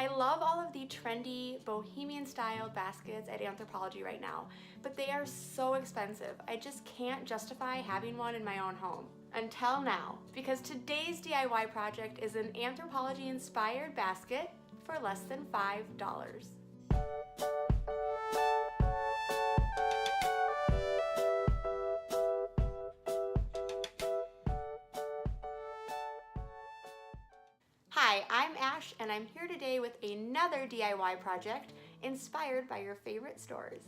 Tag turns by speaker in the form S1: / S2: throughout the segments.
S1: I love all of the trendy bohemian style baskets at Anthropologie right now, but they are so expensive. I just can't justify having one in my own home. Until now, because today's DIY project is an Anthropologie inspired basket for less than $5. Hi, I'm Ash and I'm here today with another DIY project inspired by your favorite stores.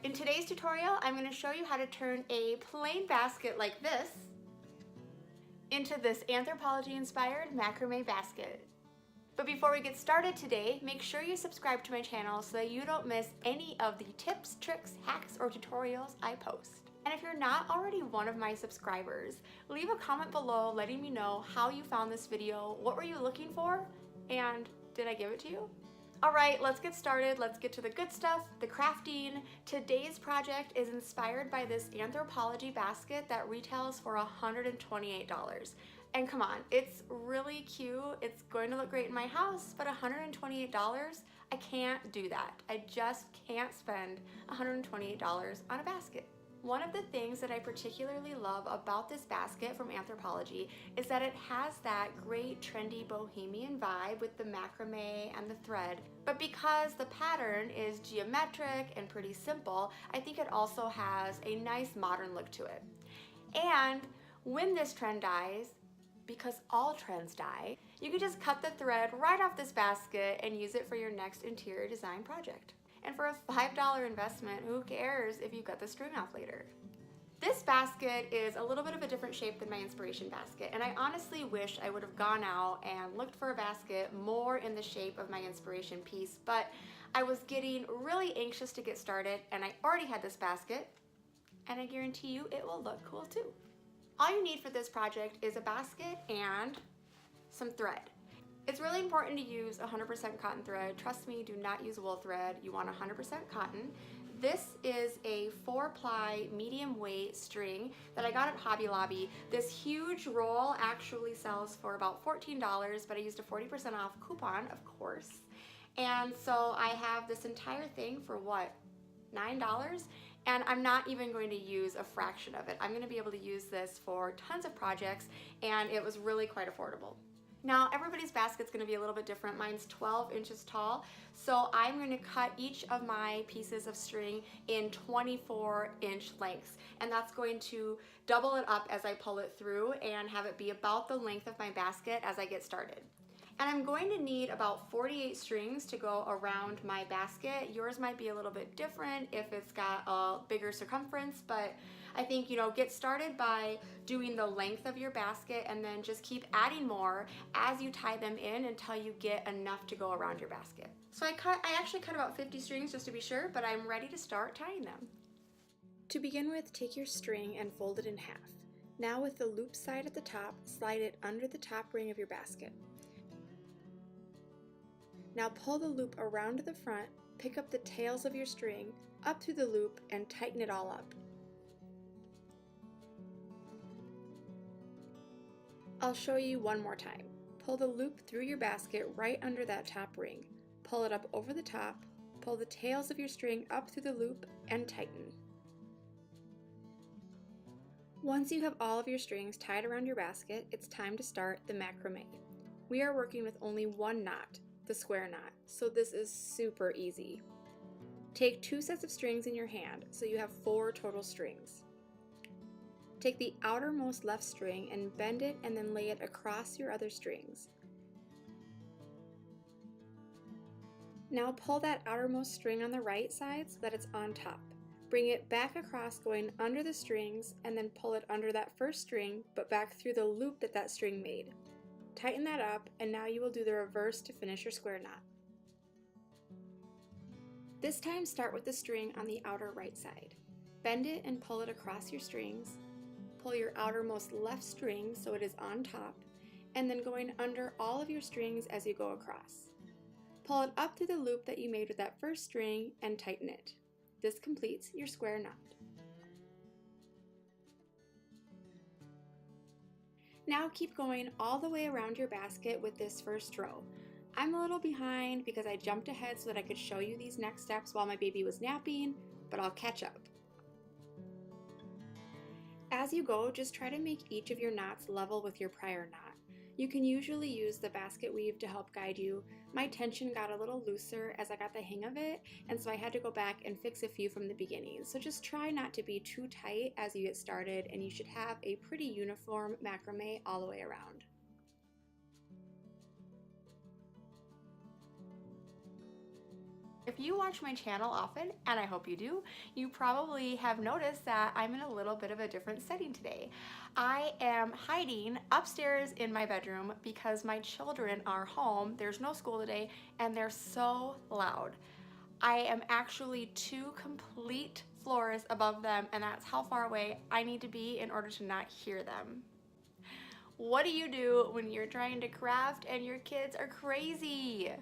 S1: In today's tutorial, I'm going to show you how to turn a plain basket like this into this Anthropologie inspired macrame basket. But before we get started today, make sure you subscribe to my channel so that you don't miss any of the tips, tricks, hacks, or tutorials I post. And if you're not already one of my subscribers, leave a comment below letting me know how you found this video, what were you looking for, and did I give it to you? Alright, let's get started. Let's get to the good stuff, the crafting. Today's project is inspired by this Anthropologie basket that retails for $128. And come on, it's really cute. It's going to look great in my house, but $128, I can't do that. I just can't spend $128 on a basket. One of the things that I particularly love about this basket from Anthropologie is that it has that great trendy bohemian vibe with the macrame and the thread. But because the pattern is geometric and pretty simple, I think it also has a nice modern look to it. And when this trend dies, because all trends die, you can just cut the thread right off this basket and use it for your next interior design project. And for a $5 investment, who cares if you cut the string off later? This basket is a little bit of a different shape than my inspiration basket, and I honestly wish I would have gone out and looked for a basket more in the shape of my inspiration piece, but I was getting really anxious to get started, and I already had this basket, and I guarantee you it will look cool too. All you need for this project is a basket and some thread. It's really important to use 100% cotton thread. Trust me, do not use wool thread. You want 100% cotton. This is a 4-ply medium weight string that I got at Hobby Lobby. This huge roll actually sells for about $14, but I used a 40% off coupon, of course. And so I have this entire thing for what? $9? And I'm not even going to use a fraction of it. I'm going to be able to use this for tons of projects, and it was really quite affordable. Now, everybody's basket's going to be a little bit different. Mine's 12 inches tall, so I'm going to cut each of my pieces of string in 24-inch lengths, and that's going to double it up as I pull it through and have it be about the length of my basket as I get started. And I'm going to need about 48 strings to go around my basket. Yours might be a little bit different if it's got a bigger circumference, but I think, get started by doing the length of your basket and then just keep adding more as you tie them in until you get enough to go around your basket. So I actually cut about 50 strings just to be sure, but I'm ready to start tying them. To begin with, take your string and fold it in half. Now with the loop side at the top, slide it under the top ring of your basket. Now pull the loop around to the front, pick up the tails of your string, up through the loop, and tighten it all up. I'll show you one more time. Pull the loop through your basket right under that top ring. Pull it up over the top, pull the tails of your string up through the loop, and tighten. Once you have all of your strings tied around your basket, it's time to start the macrame. We are working with only one knot, the square knot, so this is super easy. Take 2 sets of strings in your hand, so you have 4 total strings. Take the outermost left string and bend it and then lay it across your other strings. Now pull that outermost string on the right side so that it's on top. Bring it back across going under the strings and then pull it under that first string but back through the loop that string made. Tighten that up, and now you will do the reverse to finish your square knot. This time start with the string on the outer right side. Bend it and pull it across your strings. Pull your outermost left string so it is on top, and then going under all of your strings as you go across. Pull it up through the loop that you made with that first string and tighten it. This completes your square knot. Now keep going all the way around your basket with this first row. I'm a little behind because I jumped ahead so that I could show you these next steps while my baby was napping, but I'll catch up. As you go, just try to make each of your knots level with your prior knot. You can usually use the basket weave to help guide you. My tension got a little looser as I got the hang of it, and so I had to go back and fix a few from the beginning. So just try not to be too tight as you get started, and you should have a pretty uniform macrame all the way around. If you watch my channel often, and I hope you do, you probably have noticed that I'm in a little bit of a different setting today. I am hiding upstairs in my bedroom because my children are home, there's no school today, and they're so loud. I am actually 2 complete floors above them, and that's how far away I need to be in order to not hear them. What do you do when you're trying to craft and your kids are crazy?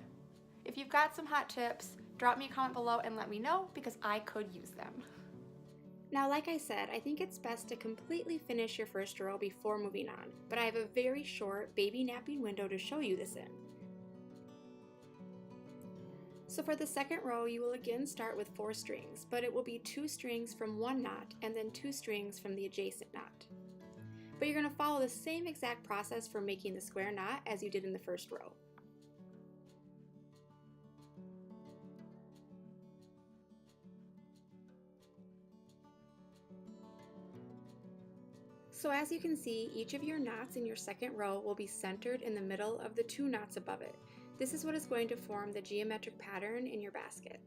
S1: If you've got some hot tips, drop me a comment below and let me know because I could use them. Now, like I said, I think it's best to completely finish your first row before moving on, but I have a very short baby napping window to show you this in. So for the second row, you will again start with 4 strings, but it will be 2 strings from one knot and then 2 strings from the adjacent knot. But you're going to follow the same exact process for making the square knot as you did in the first row. So as you can see, each of your knots in your second row will be centered in the middle of the 2 knots above it. This is what is going to form the geometric pattern in your basket.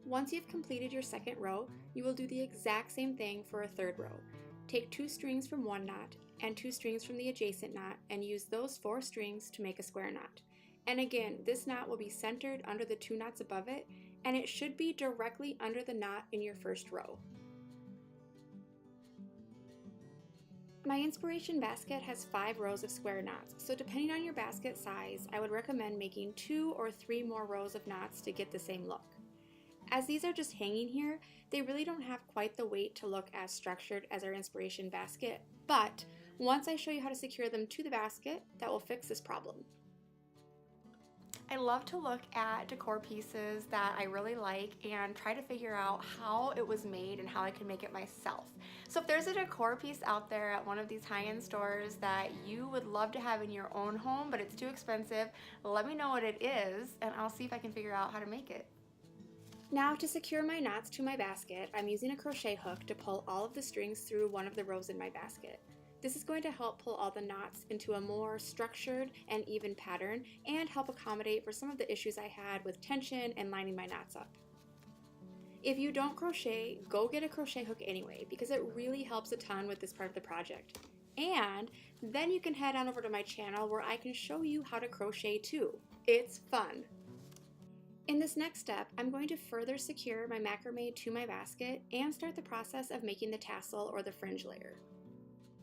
S1: Once you've completed your second row, you will do the exact same thing for a third row. Take 2 strings from one knot and 2 strings from the adjacent knot and use those 4 strings to make a square knot. And again, this knot will be centered under the 2 knots above it, and it should be directly under the knot in your first row. My inspiration basket has 5 rows of square knots, so depending on your basket size, I would recommend making 2 or 3 more rows of knots to get the same look. As these are just hanging here, they really don't have quite the weight to look as structured as our inspiration basket, but once I show you how to secure them to the basket, that will fix this problem. I love to look at decor pieces that I really like and try to figure out how it was made and how I can make it myself. So if there's a decor piece out there at one of these high-end stores that you would love to have in your own home but it's too expensive, let me know what it is and I'll see if I can figure out how to make it. Now to secure my knots to my basket, I'm using a crochet hook to pull all of the strings through one of the rows in my basket. This is going to help pull all the knots into a more structured and even pattern and help accommodate for some of the issues I had with tension and lining my knots up. If you don't crochet, go get a crochet hook anyway because it really helps a ton with this part of the project. And then you can head on over to my channel where I can show you how to crochet too. It's fun. In this next step, I'm going to further secure my macrame to my basket and start the process of making the tassel or the fringe layer.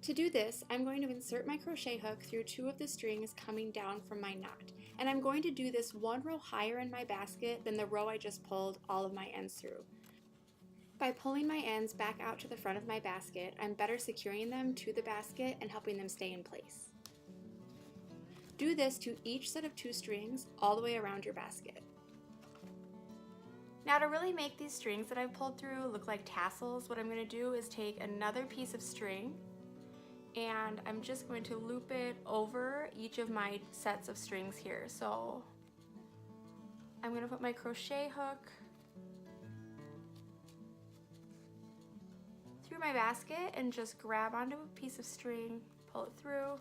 S1: To do this, I'm going to insert my crochet hook through 2 of the strings coming down from my knot, and I'm going to do this 1 row higher in my basket than the row I just pulled all of my ends through. By pulling my ends back out to the front of my basket, I'm better securing them to the basket and helping them stay in place. Do this to each set of 2 strings all the way around your basket. Now to really make these strings that I've pulled through look like tassels, what I'm going to do is take another piece of string and I'm just going to loop it over each of my sets of strings here. So I'm going to put my crochet hook through my basket and just grab onto a piece of string, pull it through,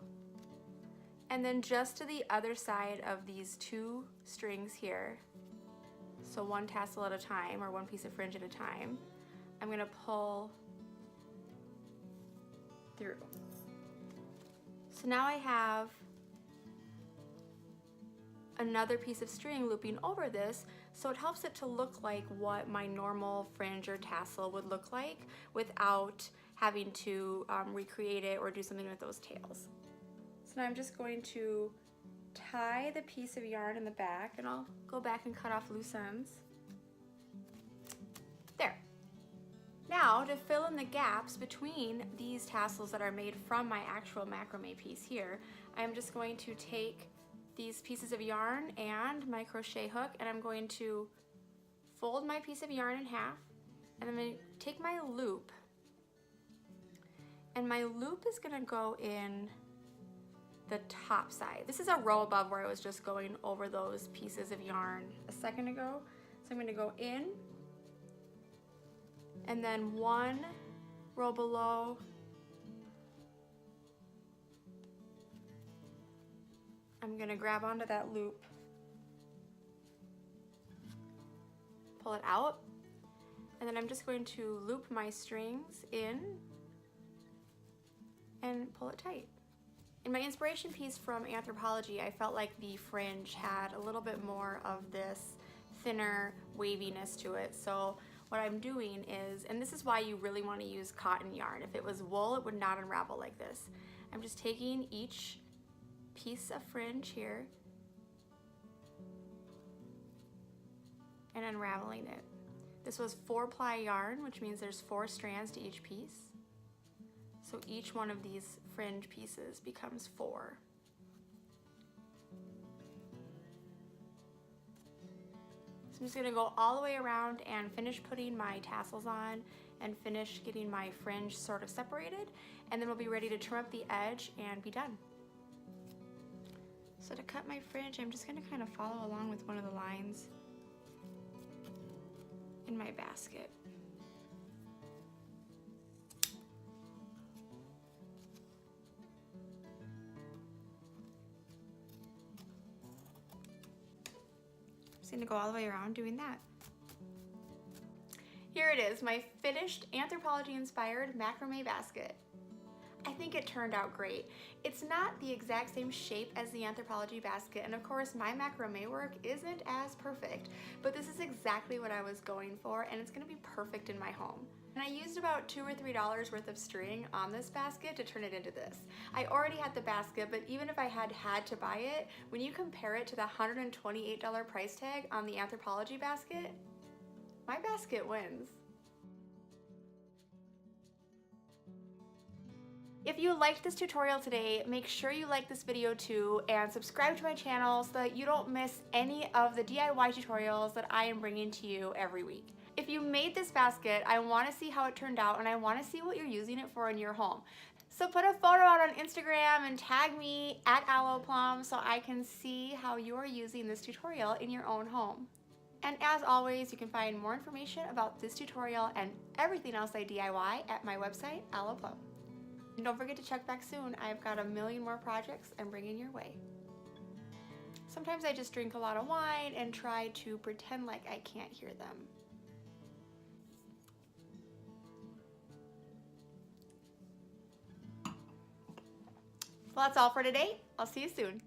S1: and then just to the other side of these 2 strings here, so 1 tassel at a time or 1 piece of fringe at a time, I'm going to pull through. So now I have another piece of string looping over this, so it helps it to look like what my normal fringe or tassel would look like without having to recreate it or do something with those tails. So now I'm just going to tie the piece of yarn in the back, and I'll go back and cut off loose ends. There. Now to fill in the gaps between these tassels that are made from my actual macrame piece here, I'm just going to take these pieces of yarn and my crochet hook, and I'm going to fold my piece of yarn in half, and I'm going to take my loop, and my loop is going to go in the top side. This is a row above where I was just going over those pieces of yarn a second ago. So I'm going to go in, and then one row below, I'm going to grab onto that loop, pull it out, and then I'm just going to loop my strings in and pull it tight. In my inspiration piece from Anthropologie, I felt like the fringe had a little bit more of this thinner waviness to it. So what I'm doing is, and this is why you really want to use cotton yarn. If it was wool, it would not unravel like this. I'm just taking each piece of fringe here and unraveling it. This was 4-ply yarn, which means there's 4 strands to each piece. So each one of these fringe pieces becomes 4. So I'm just gonna go all the way around and finish putting my tassels on and finish getting my fringe sort of separated, and then we'll be ready to trim up the edge and be done. So to cut my fringe, I'm just gonna kind of follow along with one of the lines in my basket. Just gonna go all the way around doing that. Here it is, my finished Anthropologie inspired macrame basket. I think it turned out great. It's not the exact same shape as the Anthropologie basket, and of course my macrame work isn't as perfect, but this is exactly what I was going for, and it's gonna be perfect in my home. And I used about $2 or $3 worth of string on this basket to turn it into this. I already had the basket, but even if I had to buy it, when you compare it to the $128 price tag on the Anthropologie basket, my basket wins. If you liked this tutorial today, make sure you like this video too and subscribe to my channel so that you don't miss any of the DIY tutorials that I am bringing to you every week. If you made this basket, I want to see how it turned out and I want to see what you're using it for in your home. So put a photo out on Instagram and tag me at aloeplum so I can see how you're using this tutorial in your own home. And as always, you can find more information about this tutorial and everything else I DIY at my website, aloeplum. And don't forget to check back soon. I've got a million more projects I'm bringing your way. Sometimes I just drink a lot of wine and try to pretend like I can't hear them. Well, that's all for today. I'll see you soon.